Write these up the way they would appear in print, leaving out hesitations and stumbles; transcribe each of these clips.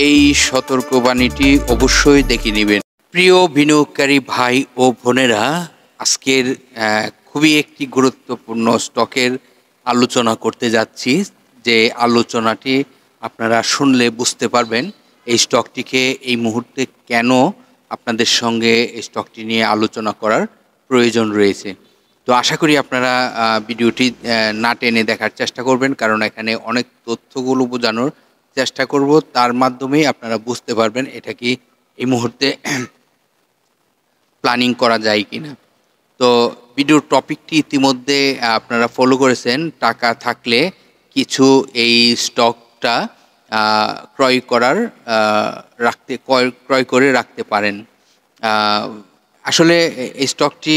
এই সতর্কবাণীটি অবশ্যই দেখে নেবেন। প্রিয় বিনিয়োগকারী ভাই ও বোনেরা, আজকের খুবই একটি গুরুত্বপূর্ণ স্টকের আলোচনা করতে যাচ্ছি, যে আলোচনাটি আপনারা শুনলে বুঝতে পারবেন এই স্টকটিকে এই মুহূর্তে কেন আপনাদের সঙ্গে এই স্টকটি নিয়ে আলোচনা করার প্রয়োজন রয়েছে। তো আশা করি আপনারা ভিডিওটি না টেনে দেখার চেষ্টা করবেন, কারণ এখানে অনেক তথ্যগুলো বোঝানোর চেষ্টা করব, তার মাধ্যমেই আপনারা বুঝতে পারবেন এটা কি এই মুহূর্তে প্ল্যানিং করা যায় কিনা। তো ভিডিওর টপিকটি ইতিমধ্যে আপনারা ফলো করেছেন। টাকা থাকলে কিছু এই স্টকটা ক্রয় করে রাখতে পারেন। আসলে এই স্টকটি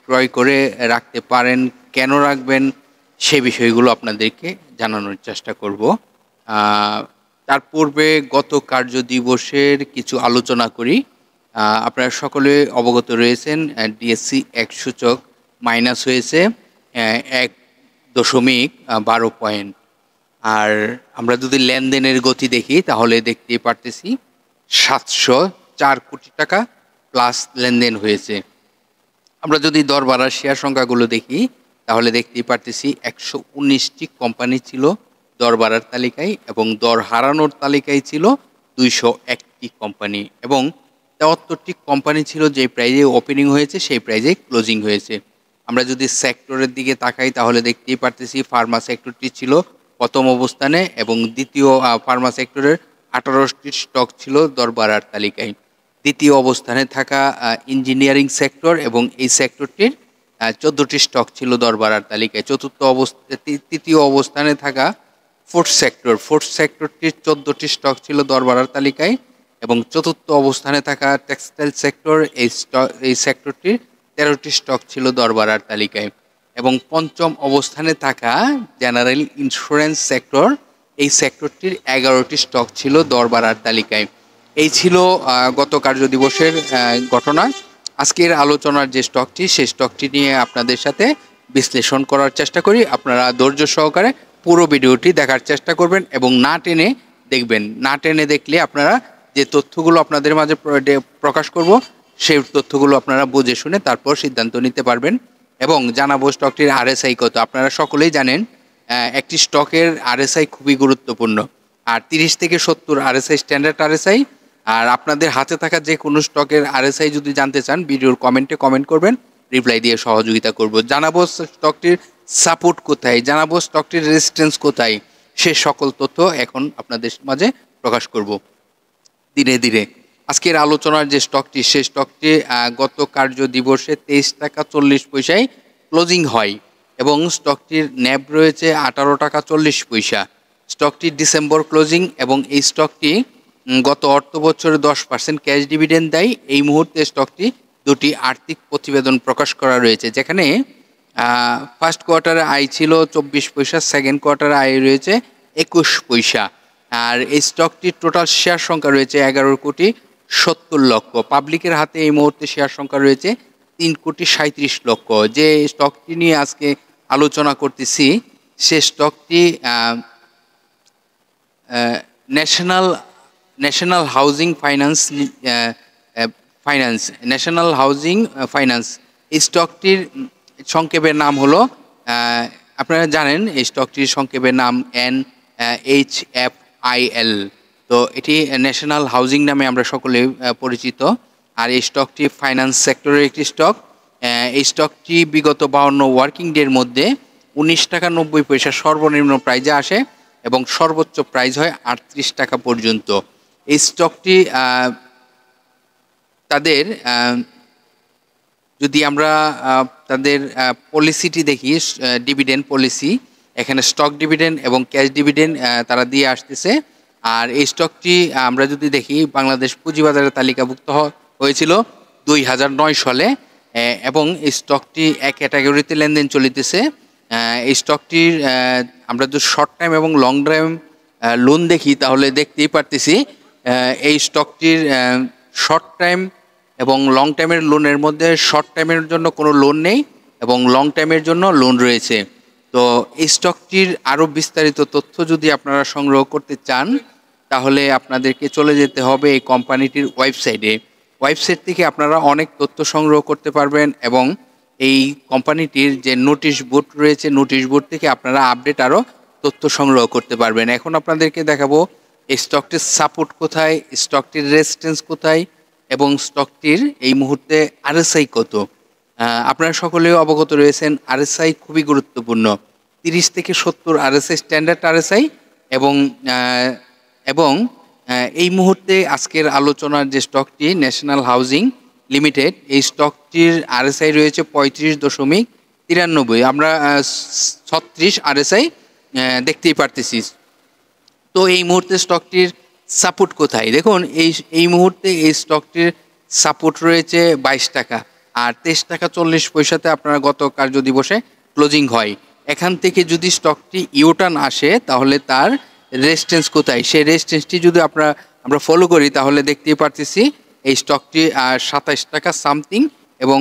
ক্রয় করে রাখতে পারেন, কেন রাখবেন সে বিষয়গুলো আপনাদেরকে জানানোর চেষ্টা করব। তার পূর্বে গত কার্য দিবসের কিছু আলোচনা করি। আপনারা সকলে অবগত রয়েছেন ডিএসসি 1 সূচক মাইনাস হয়েছে 1.12 পয়েন্ট। আর আমরা যদি লেনদেনের গতি দেখি তাহলে দেখতে পারতেছি 704 কোটি টাকা প্লাস লেনদেন হয়েছে। আমরা যদি দর বাড়ার শেয়ার সংখ্যাগুলো দেখি তাহলে দেখতেই পারতেছি 119টি কোম্পানি ছিল দর বাড়ার তালিকায়, এবং দর হারানোর তালিকায় ছিল 201টি কোম্পানি, এবং 73টি কোম্পানি ছিল যে প্রাইজে ওপেনিং হয়েছে সেই প্রাইজে ক্লোজিং হয়েছে। আমরা যদি সেক্টরের দিকে তাকাই তাহলে দেখতেই পারতেছি ফার্মা সেক্টরটি ছিল প্রথম অবস্থানে, এবং দ্বিতীয় ফার্মা সেক্টরের 18টি স্টক ছিল দর বাড়ার তালিকায়। দ্বিতীয় অবস্থানে থাকা ইঞ্জিনিয়ারিং সেক্টর, এবং এই সেক্টরটির 14টি স্টক ছিল দর বাড়ার তালিকায়। তৃতীয় অবস্থানে থাকা ফোর্থ সেক্টরটির 14টি স্টক ছিল দর বাড়ার তালিকায়, এবং চতুর্থ অবস্থানে থাকা টেক্সটাইল সেক্টর, এই সেক্টরটির 13টি স্টক ছিল দর বাড়ার তালিকায়, এবং পঞ্চম অবস্থানে থাকা জেনারেল ইন্স্যুরেন্স সেক্টর, এই সেক্টরটির 11টি স্টক ছিল দর বাড়ার তালিকায়। এই ছিল গত কার্য দিবসের ঘটনা। আজকের আলোচনার যে স্টকটি, সেই স্টকটি নিয়ে আপনাদের সাথে বিশ্লেষণ করার চেষ্টা করি। আপনারা ধৈর্য সহকারে পুরো ভিডিওটি দেখার চেষ্টা করবেন এবং না টেনে দেখবেন। না টেনে দেখলে আপনারা যে তথ্যগুলো আপনাদের মাঝে প্রকাশ করব সেই তথ্যগুলো আপনারা বুঝে শুনে তারপর সিদ্ধান্ত নিতে পারবেন। এবং জানাবো স্টকটির আরএসআই কত। আপনারা সকলেই জানেন একটি স্টকের আরএসআই খুবই গুরুত্বপূর্ণ, আর 30 থেকে 70 আরএসআই স্ট্যান্ডার্ড আরএসআই। আর আপনাদের হাতে থাকা যে কোনো স্টকের আরএসআই যদি জানতে চান ভিডিওর কমেন্টে কমেন্ট করবেন, রিপ্লাই দিয়ে সহযোগিতা করব। জানাবো স্টকটির সাপোর্ট কোথায়, জানাবো স্টকটির রেজিস্ট্যান্স কোথায়, সে সকল তথ্য এখন আপনাদের মাঝে প্রকাশ করব ধীরে ধীরে। আজকের আলোচনার যে স্টকটি, সেই স্টকটি গত কার্য দিবসে 23 টাকা 40 পয়সায় ক্লোজিং হয়, এবং স্টকটির ন্যাব রয়েছে 18 টাকা 40 পয়সা। স্টকটি ডিসেম্বর ক্লোজিং, এবং এই স্টকটি গত অর্থ বছরে 10% ক্যাশ ডিভিডেন্ড দেয়। এই মুহূর্তে স্টকটি দুটি আর্থিক প্রতিবেদন প্রকাশ করা রয়েছে, যেখানে ফার্স্ট কোয়ার্টারে আয় ছিল 24 পয়সা, সেকেন্ড কোয়ার্টারে আয় রয়েছে 21 পয়সা। আর এই স্টকটির টোটাল শেয়ার সংখ্যা রয়েছে 11,70,00,000। পাবলিকের হাতে এই মুহূর্তে শেয়ার সংখ্যা রয়েছে 3,37,00,000। যে স্টকটি নিয়ে আজকে আলোচনা করতেছি সে স্টকটি ন্যাশনাল হাউজিং ফাইন্যান্স। এই স্টকটির সংক্ষেপের নাম হলো, আপনারা জানেন এই স্টকটির সংক্ষেপের নাম NHFIL। তো এটি ন্যাশনাল হাউজিং নামে আমরা সকলে পরিচিত। আর এই স্টকটি ফাইন্যান্স সেক্টরের একটি স্টক। এই স্টকটি বিগত 52 ওয়ার্কিং ডের মধ্যে 19 টাকা 90 পয়সা সর্বনিম্ন প্রাইজে আসে, এবং সর্বোচ্চ প্রাইস হয় 38 টাকা পর্যন্ত। এই স্টকটি তাদের যদি আমরা তাদের পলিসিটি দেখি, ডিভিডেন্ড পলিসি, এখানে স্টক ডিভিডেন্ড এবং ক্যাশ ডিভিডেন্ড তারা দিয়ে আসতেছে। আর এই স্টকটি আমরা যদি দেখি বাংলাদেশ পুঁজিবাজারে তালিকাভুক্ত হয়েছিল 2009 সালে, এবং এই স্টকটি এক ক্যাটাগরিতে লেনদেন চলিতেছে। এই স্টকটির আমরা যদি শর্ট টাইম এবং লং টাইম লোন দেখি তাহলে দেখতেই পারতেছি এই স্টকটির শর্ট টাইম এবং লং টাইমের লোনের মধ্যে শর্ট টাইমের জন্য কোনো লোন নেই, এবং লং টাইমের জন্য লোন রয়েছে। তো এই স্টকটির আরও বিস্তারিত তথ্য যদি আপনারা সংগ্রহ করতে চান তাহলে আপনাদেরকে চলে যেতে হবে এই কোম্পানিটির ওয়েবসাইটে। ওয়েবসাইট থেকে আপনারা অনেক তথ্য সংগ্রহ করতে পারবেন এবং এই কোম্পানিটির যে নোটিশ বোর্ড রয়েছে, নোটিশ বোর্ড থেকে আপনারা আপডেট আরও তথ্য সংগ্রহ করতে পারবেন। এখন আপনাদেরকে দেখাবো এই স্টকটির সাপোর্ট কোথায়, স্টকটির রেজিস্ট্যান্স কোথায় এবং স্টকটির এই মুহূর্তে আরএসআই কত। আপনারা সকলেও অবগত রয়েছেন আরএসআই খুবই গুরুত্বপূর্ণ। 30 থেকে 70 আরএসআই স্ট্যান্ডার্ড আরএসআই এবং এবং এই মুহূর্তে আজকের আলোচনার যে স্টকটি ন্যাশনাল হাউজিং লিমিটেড, এই স্টকটির আরএসআই রয়েছে 35.93। আমরা 36 আরএসআই দেখতেই পারতেছি। তো এই মুহূর্তে স্টকটির সাপোর্ট কোথায় দেখুন, এই মুহূর্তে এই স্টকটির সাপোর্ট রয়েছে 22 টাকা আর 23 টাকা 40 পয়সাতে আপনার গত কার্যদিবসে ক্লোজিং হয়। এখান থেকে যদি স্টকটি ইউটার্ন আসে তাহলে তার রেজিস্ট্যান্স কোথায়, সেই রেজিস্ট্যান্সটি যদি আমরা ফলো করি তাহলে দেখতেই পারতেছি এই স্টকটি 27 টাকা সামথিং এবং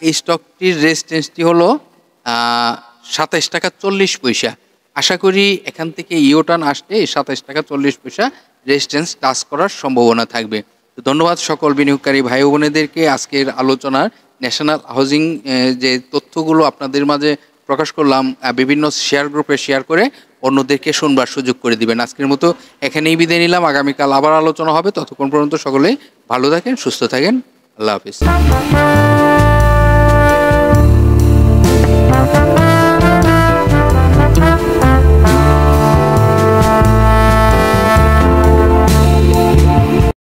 এই স্টকটির রেজিস্ট্যান্সটি হলো 27 টাকা 40 পয়সা। আশা করি এখান থেকে ইউটার্ন আসতে 27 টাকা 40 পয়সা রেজিস্ট্যান্স টাচ করার সম্ভাবনা থাকবে। তো ধন্যবাদ সকল বিনিয়োগকারী ভাই ও বোনেদেরকে। আজকের আলোচনার ন্যাশনাল হাউজিং যে তথ্যগুলো আপনাদের মাঝে প্রকাশ করলাম, বিভিন্ন শেয়ার গ্রুপে শেয়ার করে অন্যদেরকে শুনবার সুযোগ করে দিবেন। আজকের মতো এখানেই বিদায় নিলাম, আগামীকাল আবার আলোচনা হবে। ততক্ষণ পর্যন্ত সকলেই ভালো থাকেন, সুস্থ থাকেন, আল্লাহ হাফিজ।